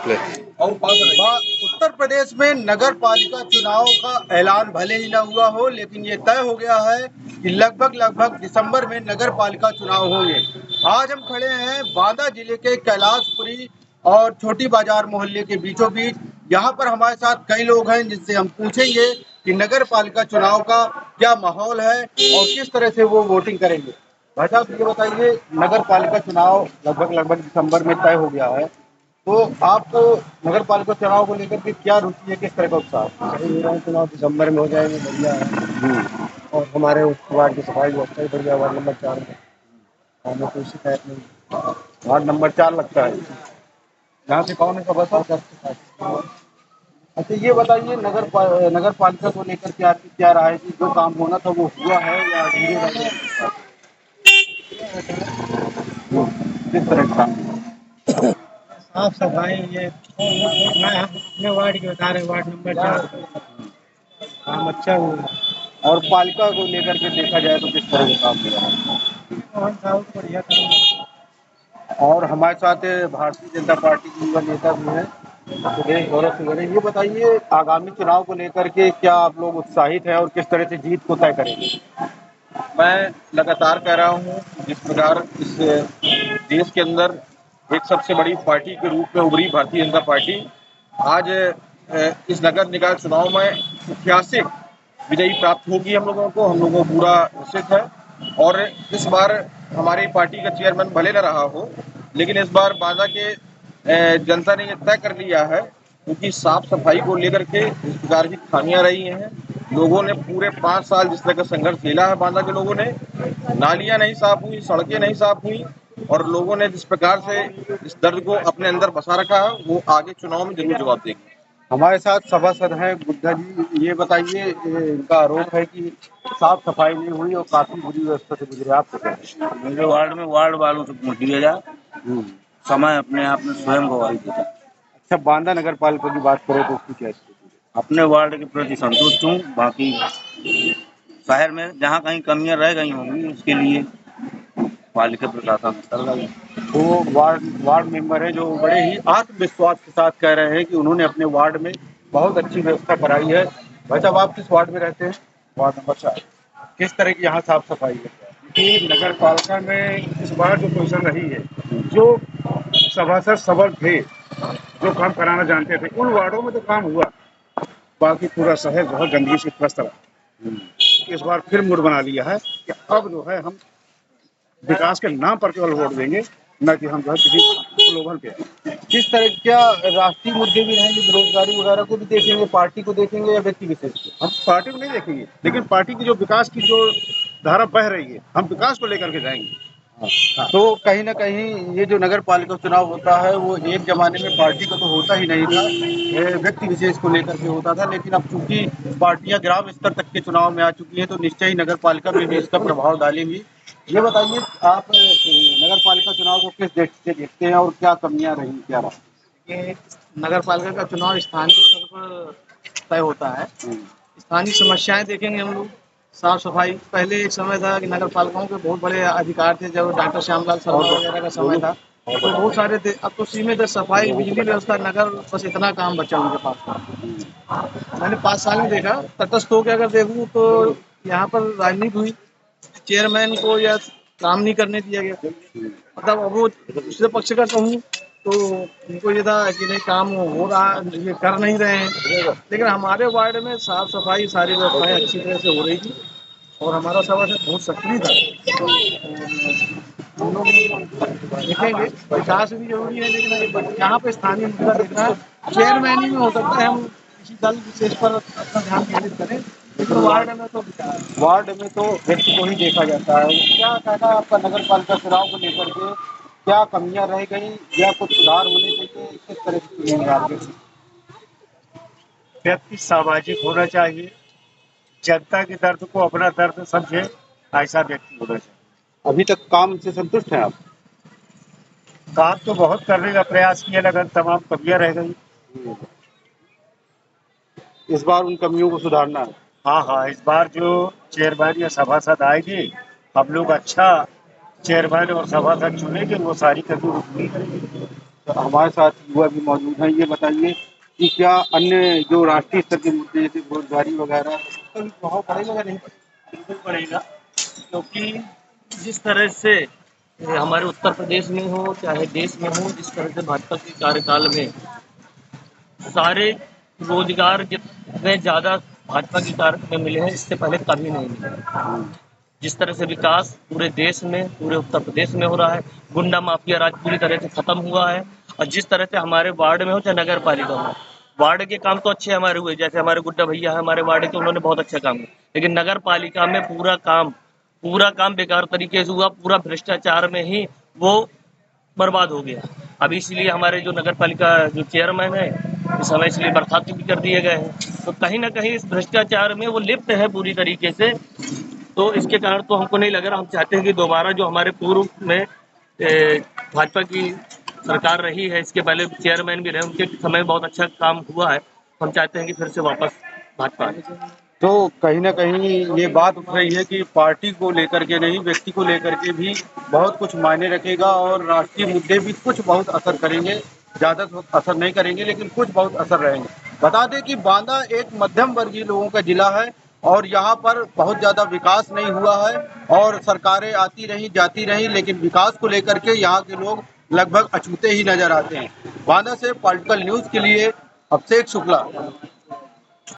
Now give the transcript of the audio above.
उत्तर प्रदेश में नगर पालिका चुनाव का ऐलान भले ही न हुआ हो, लेकिन ये तय हो गया है कि लगभग दिसंबर में नगर पालिका चुनाव होंगे। आज हम खड़े हैं बांदा जिले के कैलाशपुरी और छोटी बाजार मोहल्ले के बीचों बीच। यहाँ पर हमारे साथ कई लोग हैं जिनसे हम पूछेंगे कि नगर पालिका चुनाव का क्या माहौल है और किस तरह से वो वोटिंग करेंगे। भाई साहब, ये बताइए, नगर पालिका चुनाव लगभग दिसंबर में तय हो गया है, तो आपको नगर पालिका चुनाव को लेकर के क्या रुचि है, किस तरह का उत्साह है? सही मेरा चुनाव दिसंबर में हो जाएंगे, बढ़िया है। और हमारे उस वार्ड की सफाई व्यवस्था भी बढ़िया, वार्ड नंबर 4 में हमें कोई शिकायत नहीं। वार्ड नंबर 4 लगता है, यहाँ से कौन है सभासद? अच्छा, ये बताइए, नगर पालिका को लेकर के आपकी क्या राय है कि जो काम होना था वो हुआ है या धीरे रह गया? किस तरह का काम? साफ सफाई ये मैं अपने वार्ड की बता रहे, वार्ड नंबर 4 काम अच्छा हुआ। और पालिका को लेकर के देखा जाए तो किस तरह का काम हुआ है? और साहब बढ़िया काम। और हमारे साथ भारतीय जनता पार्टी के युवा नेता भी हैं, सुरेश गौरव सिंह। ये बताइए, आगामी चुनाव को लेकर के क्या आप लोग उत्साहित हैं और किस तरह से जीत को तय करेंगे? मैं लगातार कह रहा हूँ, जिस प्रकार इस देश के अंदर एक सबसे बड़ी पार्टी के रूप में उभरी भारतीय जनता पार्टी आज इस नगर निकाय चुनाव में ऐतिहासिक विजयी प्राप्त होगी। हम लोगों को पूरा निश्चित है। और इस बार हमारी पार्टी का चेयरमैन भले न रहा हो, लेकिन इस बार बांदा के जनता ने ये तय कर लिया है, क्योंकि साफ सफाई को लेकर के इस प्रकार की खामियां रही हैं। लोगों ने पूरे 5 साल जिस तरह का संघर्ष झेला है, बांदा के लोगों ने, नालियां नहीं साफ हुई, सड़कें नहीं साफ हुई, और लोगों ने जिस प्रकार से इस दर्द को अपने अंदर बसा रखा है, वो आगे चुनाव में जरूर जवाब देंगे। हमारे साथ सभासद हैं बुद्धा जी। ये बताइए, इनका आरोप है कि साफ सफाई नहीं हुई और काफी बुरी व्यवस्था से गुजरे। आप मेरे वार्ड में वार्ड वालों से पूछ लिया जाए, समय अपने आप में स्वयं गवाही देता। अच्छा, बांदा नगर पालिका की बात करें तो उसकी क्या स्थिति है? अपने वार्ड के प्रति संतुष्ट हूँ। बाकी शहर में जहाँ कहीं कमियां रह गई होंगी, उसके लिए पालिका प्रशासन कर रही है। वो वार्ड मेंबर है जो बड़े ही आत्मविश्वास के साथ कह रहे हैं कि उन्होंने अपने वार्ड में बहुत अच्छी व्यवस्था कराई है। भाई साहब, आप किस वार्ड में रहते हैं? वार्ड नंबर 4 किस तरह की यहाँ साफ सफाई है? की नगर पालिका में इस बार जो पोजीशन रही है, जो सभासद सबल थे, जो काम कराना जानते थे, उन वार्डों में तो काम हुआ। बाकी पूरा शहर जो है गंदगी से त्रस्त रहा। इस बार फिर मूड बना लिया है कि अब जो है हम विकास के नाम पर केवल वोट देंगे, न कि हम जो है किसी प्रलोभन पे। किस तरह, क्या राष्ट्रीय मुद्दे भी रहेंगे, बेरोजगारी वगैरह को भी देखेंगे, पार्टी को देखेंगे या व्यक्ति विशेष को? हम पार्टी को नहीं देखेंगे, लेकिन पार्टी की जो विकास की जो धारा बह रही है, हम विकास को लेकर के जाएंगे। तो कहीं ना कहीं ये जो नगर पालिका चुनाव होता है, वो एक जमाने में पार्टी का तो होता ही नहीं था, ये व्यक्ति विशेष को लेकर के होता था। लेकिन अब चूंकि पार्टियां ग्राम स्तर तक के चुनाव में आ चुकी हैं, तो निश्चय ही नगर पालिका में भी इसका प्रभाव डालेंगी। ये बताइए, आप नगर पालिका चुनाव को किस दृष्टि से देखते हैं और क्या कमियां रही, क्या रहा? ये नगर पालिका का चुनाव स्थानीय स्तर पर तय होता है। स्थानीय समस्याएं देखेंगे हम लोग। साफ सफाई, पहले एक समय था कि नगर पालिकाओं के बहुत बड़े अधिकार थे, जब डॉक्टर श्यामलाल शर्मा वगैरह का समय था, तो बहुत सारे थे। अब तो सीमित है, सफाई, बिजली व्यवस्था, नगर, बस इतना काम बचा उनके पास। मैंने 5 साल में देखा, तटस्थ होकर अगर देखूँ तो यहाँ पर राजनीति हुई, चेयरमैन को या काम नहीं करने दिया गया। मतलब अब वो दूसरे पक्ष का कहूँ तो उनको ये था कि नहीं, काम हो रहा, ये कर नहीं रहे हैं। लेकिन हमारे वार्ड में साफ सफाई, सारी व्यवस्थाएं अच्छी तरह से हो रही थी और हमारा सभासद बहुत सक्रिय था। हम लोग देखेंगे, विकास भी जरूरी है, लेकिन यहाँ पे स्थानीय मुद्दा देखना है। चेयरमैन ही में हो सकता है हम किसी दल विशेष पर अपना ध्यान केंद्रित करें, लेकिन वार्ड में तो व्यक्ति को ही देखा जाता है। क्या कहना है आपका नगर पालिका चुनाव को लेकर के? क्या कमियां रह गई या कुछ सुधार होने चाहिए? किस तरह से चुनेंगे आप व्यक्ति? व्यक्ति सामाजिक होना चाहिए, जनता के दर्द को अपना दर्द समझे, ऐसा व्यक्ति होना चाहिए। अभी तक काम से संतुष्ट हैं आप? काम तो बहुत करने का प्रयास किया, लेकिन तमाम कमियां रह गई। इस बार उन कमियों को सुधारना है। हाँ, इस बार जो चेयरमैन या सभासद आएंगे, हम लोग अच्छा चेयरमैन और सभासद चुनेंगे, वो सारी कमी पूरी करेंगे। तो हमारे साथ युवा भी मौजूद हैं। ये बताइए कि क्या अन्य जो राष्ट्रीय स्तर के मुद्दे जैसे बेरोजगारी वगैरह इसका भी प्रभाव पड़ेगा या नहीं पड़ेगा? बिल्कुल पड़ेगा, क्योंकि जिस तरह से हमारे उत्तर प्रदेश में हो चाहे देश में हो, जिस तरह से भाजपा के कार्यकाल में सारे रोजगार जितने ज़्यादा भाजपा की कार्य में मिले हैं, इससे पहले कभी नहीं मिले। जिस तरह से विकास पूरे देश में, पूरे उत्तर प्रदेश में हो रहा है, गुंडा माफिया राज पूरी तरह से खत्म हुआ है। और जिस तरह से हमारे वार्ड में हो चाहे नगर पालिका में, वार्ड के काम तो अच्छे हमारे हुए, जैसे हमारे गुड्डा भैया है हमारे वार्ड के, उन्होंने बहुत अच्छा काम किया। लेकिन नगर पालिका में पूरा काम बेकार तरीके से हुआ, पूरा भ्रष्टाचार में ही वो बर्बाद हो गया। अब इसलिए हमारे जो नगर पालिका जो चेयरमैन है, इस समय इसलिए बर्खास्त भी कर दिए गए हैं। तो कहीं ना कहीं इस भ्रष्टाचार में वो लिप्त है पूरी तरीके से। तो इसके कारण तो हमको नहीं लग रहा। हम चाहते हैं कि दोबारा जो हमारे पूर्व में भाजपा की सरकार रही है, इसके पहले चेयरमैन भी रहे, उनके समय बहुत अच्छा काम हुआ है। हम चाहते हैं कि फिर से वापस भाजपा आए। तो कहीं ना कहीं ये बात उठ रही है कि पार्टी को लेकर के नहीं, व्यक्ति को लेकर के भी बहुत कुछ मायने रखेगा और राष्ट्रीय मुद्दे भी कुछ बहुत असर करेंगे। ज़्यादा तो असर नहीं करेंगे लेकिन कुछ बहुत असर रहेंगे। बता दें कि बांदा एक मध्यम वर्गीय लोगों का जिला है और यहाँ पर बहुत ज़्यादा विकास नहीं हुआ है और सरकारें आती रही जाती रही, लेकिन विकास को लेकर के यहाँ के लोग लगभग अछूते ही नजर आते हैं। बांदा से पॉलिटिकल न्यूज़ के लिए अभिषेक शुक्ला।